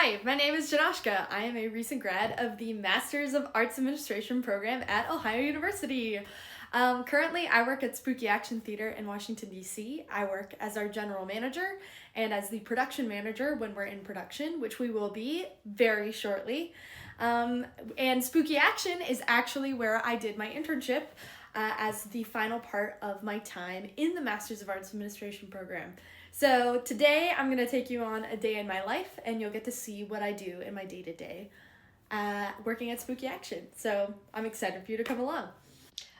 Hi, my name is Janoschka. I am a recent grad of the Masters of Arts Administration program at Ohio University. Currently, I work at Spooky Action Theater in Washington, D.C. I work as our general manager and as the production manager when we're in production, which we will be very shortly. And Spooky Action is actually where I did my internship as the final part of my time in the Masters of Arts Administration program. So today I'm going to take you on a day in my life, and you'll get to see what I do in my day-to-day working at Spooky Action. So I'm excited for you to come along.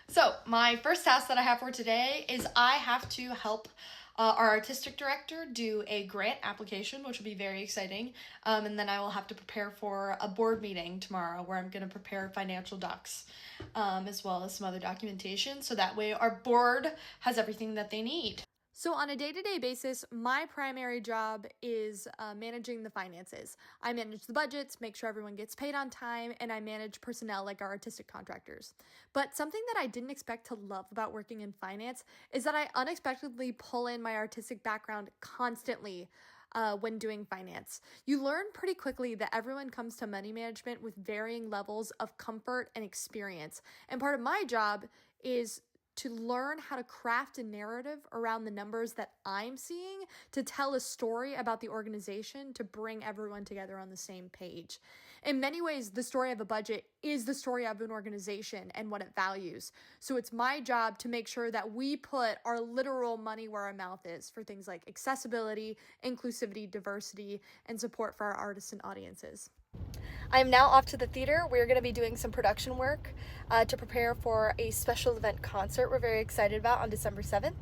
So my first task that I have for today is I have to help our artistic director do a grant application, which will be very exciting. And then I will have to prepare for a board meeting tomorrow where I'm going to prepare financial docs as well as some other documentation. So that way our board has everything that they need. So on a day-to-day basis, my primary job is managing the finances. I manage the budgets, make sure everyone gets paid on time, and I manage personnel like our artistic contractors. But something that I didn't expect to love about working in finance is that I unexpectedly pull in my artistic background constantly when doing finance. You learn pretty quickly that everyone comes to money management with varying levels of comfort and experience. And part of my job is to learn how to craft a narrative around the numbers that I'm seeing to tell a story about the organization to bring everyone together on the same page. In many ways, the story of a budget is the story of an organization and what it values. So it's my job to make sure that we put our literal money where our mouth is for things like accessibility, inclusivity, diversity, and support for our artists and audiences. I am now off to the theater. We're going to be doing some production work to prepare for a special event concert we're very excited about on December 7th.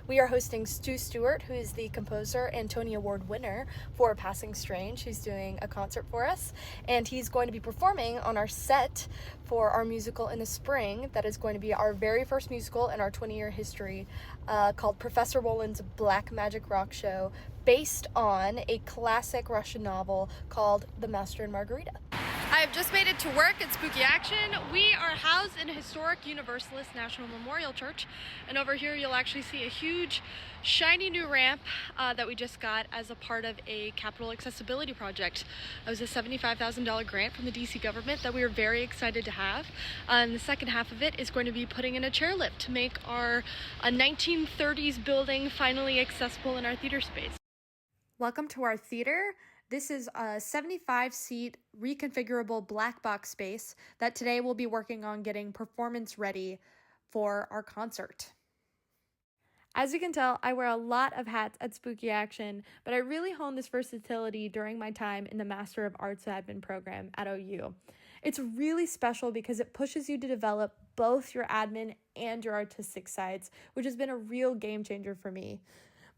We are hosting Stew Stewart, who is the composer and Tony Award winner for Passing Strange. He's doing a concert for us, and he's going to be performing on our set for our musical in the spring. That is going to be our very first musical in our 20-year history called Professor Woland's Black Magic Rock Show, based on a classic Russian novel called The Master and Margarita. I have just made it to work at Spooky Action. We are housed in a historic Universalist National Memorial Church, and over here you'll actually see a huge shiny new ramp that we just got as a part of a capital accessibility project. It was a $75,000 grant from the DC government that we were very excited to have. And the second half of it is going to be putting in a chairlift to make our 1930s building finally accessible in our theater space. Welcome to our theater. This is a 75-seat reconfigurable black box space that today we'll be working on getting performance ready for our concert. As you can tell, I wear a lot of hats at Spooky Action, but I really honed this versatility during my time in the Master of Arts Admin program at OU. It's really special because it pushes you to develop both your admin and your artistic sides, which has been a real game changer for me.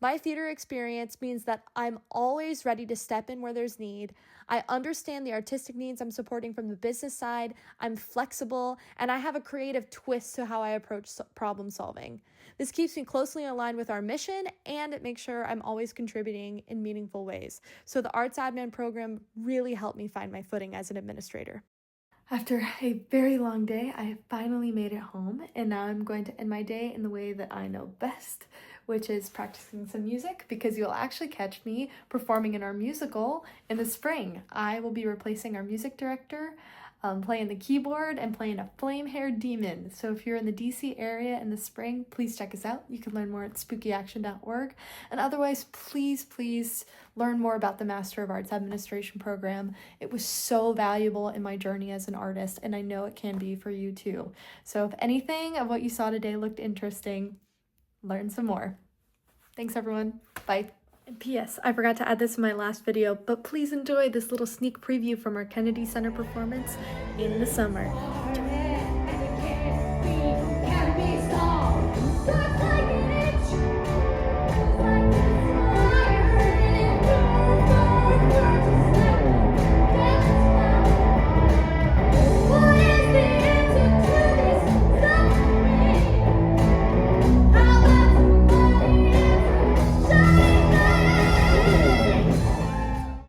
My theater experience means that I'm always ready to step in where there's need. I understand the artistic needs I'm supporting from the business side. I'm flexible, and I have a creative twist to how I approach problem solving. This keeps me closely aligned with our mission, and it makes sure I'm always contributing in meaningful ways. So the Arts Admin program really helped me find my footing as an administrator. After a very long day, I finally made it home, and now I'm going to end my day in the way that I know best, which is practicing some music, because you'll actually catch me performing in our musical in the spring. I will be replacing our music director, playing the keyboard and playing a flame-haired demon. So if you're in the DC area in the spring, please check us out. You can learn more at spookyaction.org. And otherwise, please learn more about the Master of Arts Administration program. It was so valuable in my journey as an artist, and I know it can be for you too. So if anything of what you saw today looked interesting, learn some more. Thanks, everyone. Bye. And P.S. I forgot to add this in my last video, but please enjoy this little sneak preview from our Kennedy Center performance in the summer.